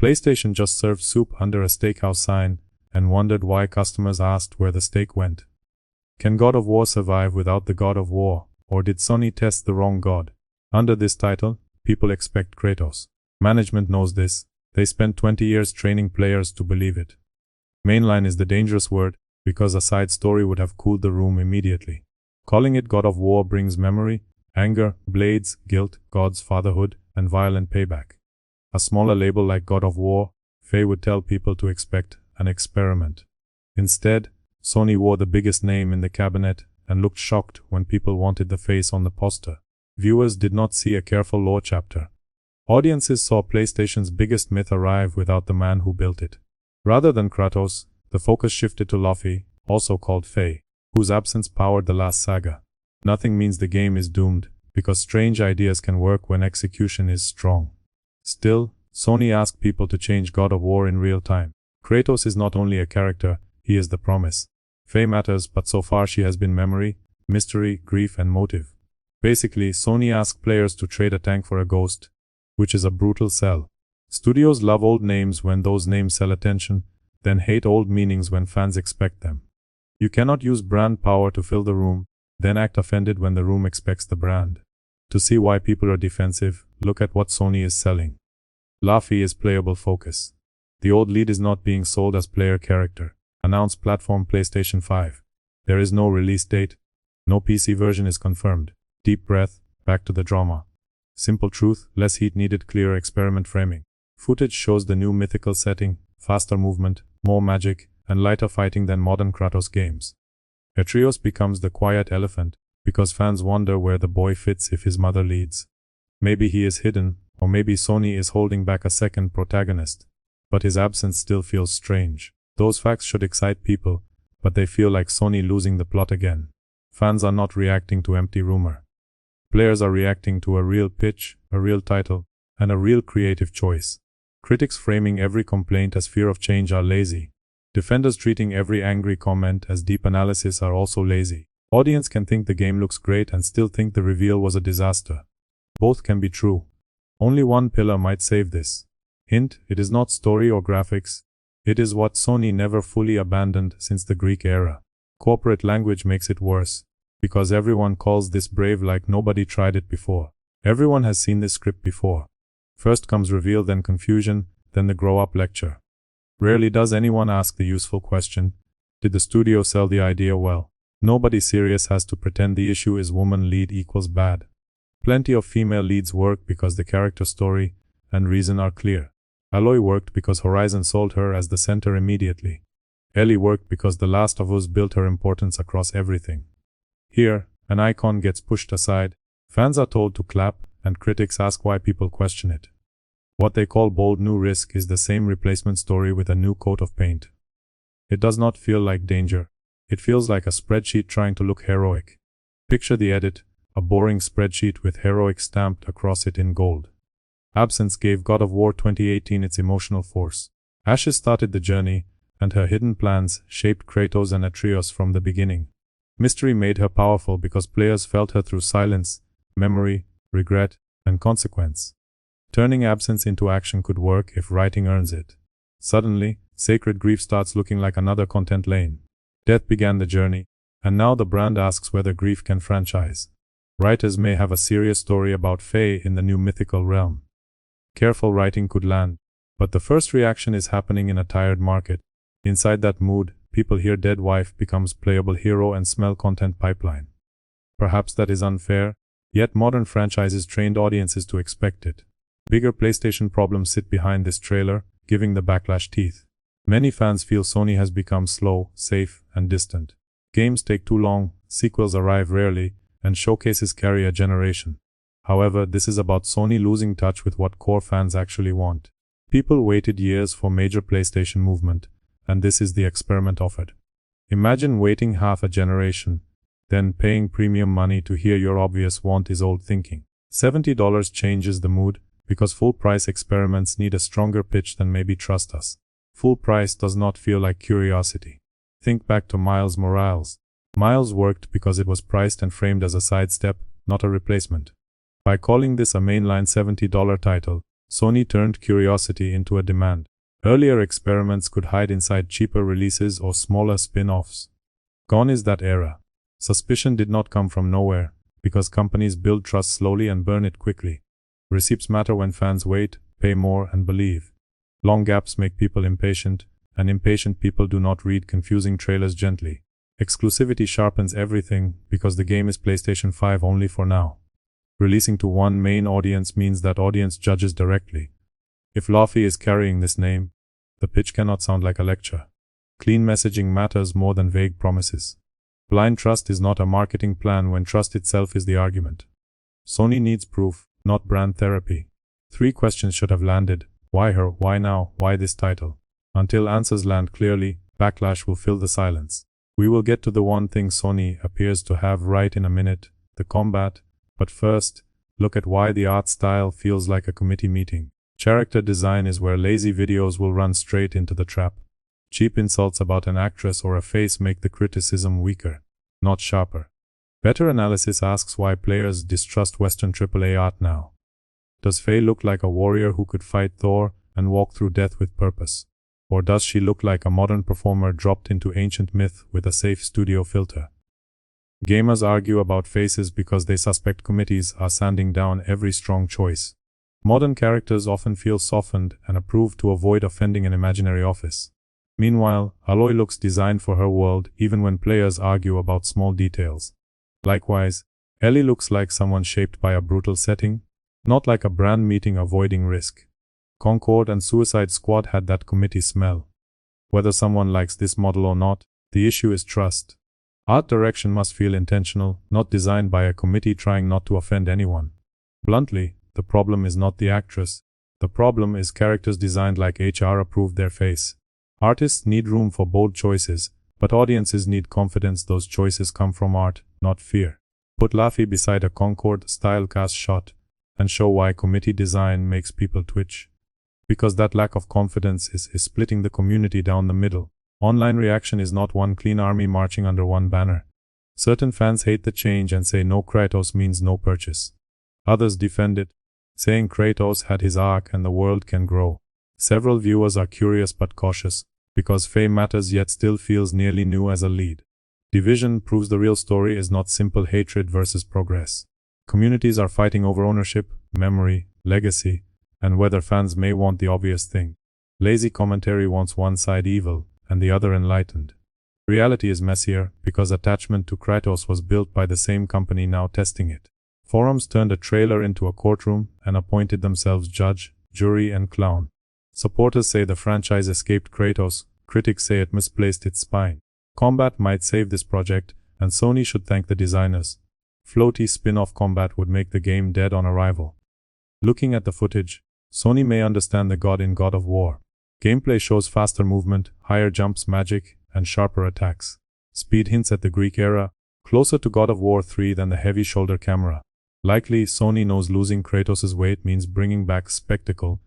PlayStation just served soup under a steakhouse sign and wondered why customers asked where the steak went. Can God of War survive without the God of War, or did Sony test the wrong god? Under this title, people expect Kratos. Management knows this. They spent 20 years training players to believe it. Mainline is the dangerous word, because a side story would have cooled the room immediately. Calling it God of War brings memory, anger, blades, guilt, God's fatherhood, and violent payback. A smaller label like God of War, Faye would tell people to expect an experiment. Instead, Sony wore the biggest name in the cabinet and looked shocked when people wanted the face on the poster. Viewers did not see a careful lore chapter. Audiences saw PlayStation's biggest myth arrive without the man who built it. Rather than Kratos, the focus shifted to Laufey, also called Faye, whose absence powered the last saga. Nothing means the game is doomed, because strange ideas can work when execution is strong. Still, Sony asked people to change God of War in real time. Kratos is not only a character, he is the promise. Faye matters, but so far she has been memory, mystery, grief and motive. Basically, Sony asked players to trade a tank for a ghost, which is a brutal sell. Studios love old names when those names sell attention, then hate old meanings when fans expect them. You cannot use brand power to fill the room, then act offended when the room expects the brand. To see why people are defensive, look at what Sony is selling. Laufey is playable focus. The old lead is not being sold as player character. Announced platform PlayStation 5. There is no release date. No PC version is confirmed. Deep breath, back to the drama. Simple truth, less heat needed, clear experiment framing. Footage shows the new mythical setting, faster movement, more magic, and lighter fighting than modern Kratos games. Atreus becomes the quiet elephant, because fans wonder where the boy fits if his mother leads. Maybe he is hidden, or maybe Sony is holding back a second protagonist. But his absence still feels strange. Those facts should excite people, but they feel like Sony losing the plot again. Fans are not reacting to empty rumor. Players are reacting to a real pitch, a real title, and a real creative choice. Critics framing every complaint as fear of change are lazy. Defenders treating every angry comment as deep analysis are also lazy. Audience can think the game looks great and still think the reveal was a disaster. Both can be true. Only one pillar might save this. Hint, it is not story or graphics. It is what Sony never fully abandoned since the Greek era. Corporate language makes it worse, because everyone calls this brave like nobody tried it before. Everyone has seen this script before. First comes reveal, then confusion, then the grow-up lecture. Rarely does anyone ask the useful question, did the studio sell the idea well? Nobody serious has to pretend the issue is woman lead equals bad. Plenty of female leads work because the character story and reason are clear. Aloy worked because Horizon sold her as the center immediately. Ellie worked because The Last of Us built her importance across everything. Here, an icon gets pushed aside, fans are told to clap, and critics ask why people question it. What they call bold new risk is the same replacement story with a new coat of paint. It does not feel like danger. It feels like a spreadsheet trying to look heroic. Picture the edit, a boring spreadsheet with heroic stamped across it in gold. Absence gave God of War 2018 its emotional force. Ashes started the journey, and her hidden plans shaped Kratos and Atreus from the beginning. Mystery made her powerful because players felt her through silence, memory, regret, and consequence. Turning absence into action could work if writing earns it. Suddenly, sacred grief starts looking like another content lane. Death began the journey, and now the brand asks whether grief can franchise. Writers may have a serious story about Faye in the new mythical realm. Careful writing could land, but the first reaction is happening in a tired market. Inside that mood, people hear dead wife becomes playable hero and smell content pipeline. Perhaps that is unfair, yet modern franchises trained audiences to expect it. Bigger PlayStation problems sit behind this trailer, giving the backlash teeth. Many fans feel Sony has become slow, safe, and distant. Games take too long, sequels arrive rarely, and showcases carry a generation. However, this is about Sony losing touch with what core fans actually want. People waited years for major PlayStation movement, and this is the experiment offered. Imagine waiting half a generation, then paying premium money to hear your obvious want is old thinking. $70 changes the mood, because full-price experiments need a stronger pitch than maybe trust us. Full price does not feel like curiosity. Think back to Miles Morales. Miles worked because it was priced and framed as a sidestep, not a replacement. By calling this a mainline $70 title, Sony turned curiosity into a demand. Earlier experiments could hide inside cheaper releases or smaller spin-offs. Gone is that era. Suspicion did not come from nowhere, because companies build trust slowly and burn it quickly. Receipts matter when fans wait, pay more, and believe. Long gaps make people impatient, and impatient people do not read confusing trailers gently. Exclusivity sharpens everything, because the game is PlayStation 5 only for now. Releasing to one main audience means that audience judges directly. If Laufey is carrying this name, the pitch cannot sound like a lecture. Clean messaging matters more than vague promises. Blind trust is not a marketing plan when trust itself is the argument. Sony needs proof, not brand therapy. 3 questions should have landed. Why her? Why now? Why this title? Until answers land clearly, backlash will fill the silence. We will get to the one thing Sony appears to have right in a minute, the combat. But first, look at why the art style feels like a committee meeting. Character design is where lazy videos will run straight into the trap. Cheap insults about an actress or a face make the criticism weaker, not sharper. Better analysis asks why players distrust Western AAA art now. Does Faye look like a warrior who could fight Thor and walk through death with purpose? Or does she look like a modern performer dropped into ancient myth with a safe studio filter? Gamers argue about faces because they suspect committees are sanding down every strong choice. Modern characters often feel softened and approved to avoid offending an imaginary office. Meanwhile, Aloy looks designed for her world even when players argue about small details. Likewise, Ellie looks like someone shaped by a brutal setting, not like a brand meeting avoiding risk. Concord and Suicide Squad had that committee smell. Whether someone likes this model or not, the issue is trust. Art direction must feel intentional, not designed by a committee trying not to offend anyone. Bluntly, the problem is not the actress. The problem is characters designed like HR approved their face. Artists need room for bold choices, but audiences need confidence those choices come from art, not fear. Put Laufey beside a Concord-style cast shot, and show why committee design makes people twitch. Because that lack of confidence is splitting the community down the middle. Online reaction is not one clean army marching under one banner. Certain fans hate the change and say no Kratos means no purchase. Others defend it, saying Kratos had his arc and the world can grow. Several viewers are curious but cautious, because Faye matters yet still feels nearly new as a lead. Division proves the real story is not simple hatred versus progress. Communities are fighting over ownership, memory, legacy, and whether fans may want the obvious thing. Lazy commentary wants one side evil, and the other enlightened. Reality is messier, because attachment to Kratos was built by the same company now testing it. Forums turned a trailer into a courtroom and appointed themselves judge, jury, and clown. Supporters say the franchise escaped Kratos, critics say it misplaced its spine. Combat might save this project, and Sony should thank the designers. Floaty spin-off combat would make the game dead on arrival. Looking at the footage, Sony may understand the God in God of War. Gameplay shows faster movement, higher jumps, magic, and sharper attacks. Speed hints at the Greek era, closer to God of War 3 than the heavy shoulder camera. Likely, Sony knows losing Kratos' weight means bringing back spectacle,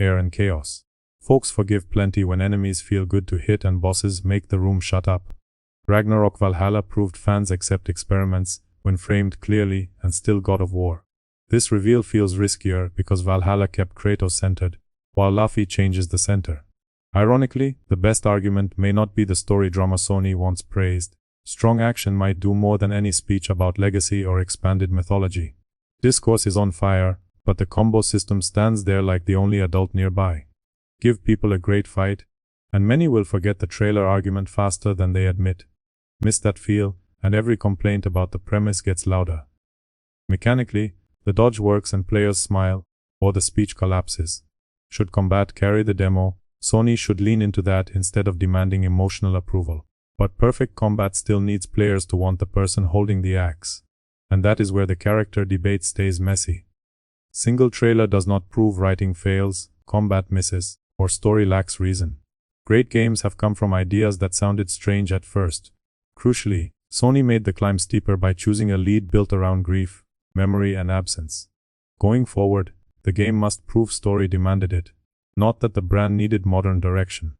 air and chaos. Folks forgive plenty when enemies feel good to hit and bosses make the room shut up. Ragnarok Valhalla proved fans accept experiments when framed clearly and still God of War. This reveal feels riskier because Valhalla kept Kratos centered, while Laufey changes the center. Ironically, the best argument may not be the story drama Sony once praised. Strong action might do more than any speech about legacy or expanded mythology. Discourse is on fire, but the combo system stands there like the only adult nearby. Give people a great fight, and many will forget the trailer argument faster than they admit. Miss that feel, and every complaint about the premise gets louder. Mechanically, the dodge works and players smile, or the speech collapses. Should combat carry the demo, Sony should lean into that instead of demanding emotional approval. But perfect combat still needs players to want the person holding the axe. And that is where the character debate stays messy. Single trailer does not prove writing fails, combat misses, or story lacks reason. Great games have come from ideas that sounded strange at first. Crucially, Sony made the climb steeper by choosing a lead built around grief, memory, and absence. Going forward, the game must prove story demanded it, not that the brand needed modern direction.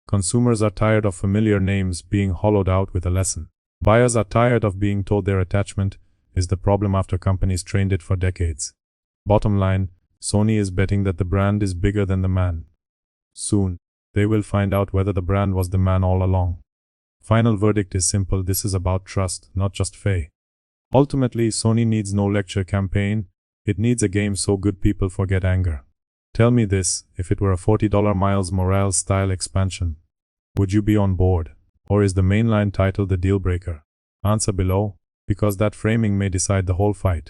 Consumers are tired of familiar names being hollowed out with a lesson. Buyers are tired of being told their attachment is the problem after companies trained it for decades. Bottom line, Sony is betting that the brand is bigger than the man. Soon, they will find out whether the brand was the man all along. Final verdict is simple: this is about trust, not just Faye. Ultimately, Sony needs no lecture campaign, it needs a game so good people forget anger. Tell me this, if it were a $40 Miles Morales style expansion, would you be on board? Or is the mainline title the deal breaker? Answer below, because that framing may decide the whole fight.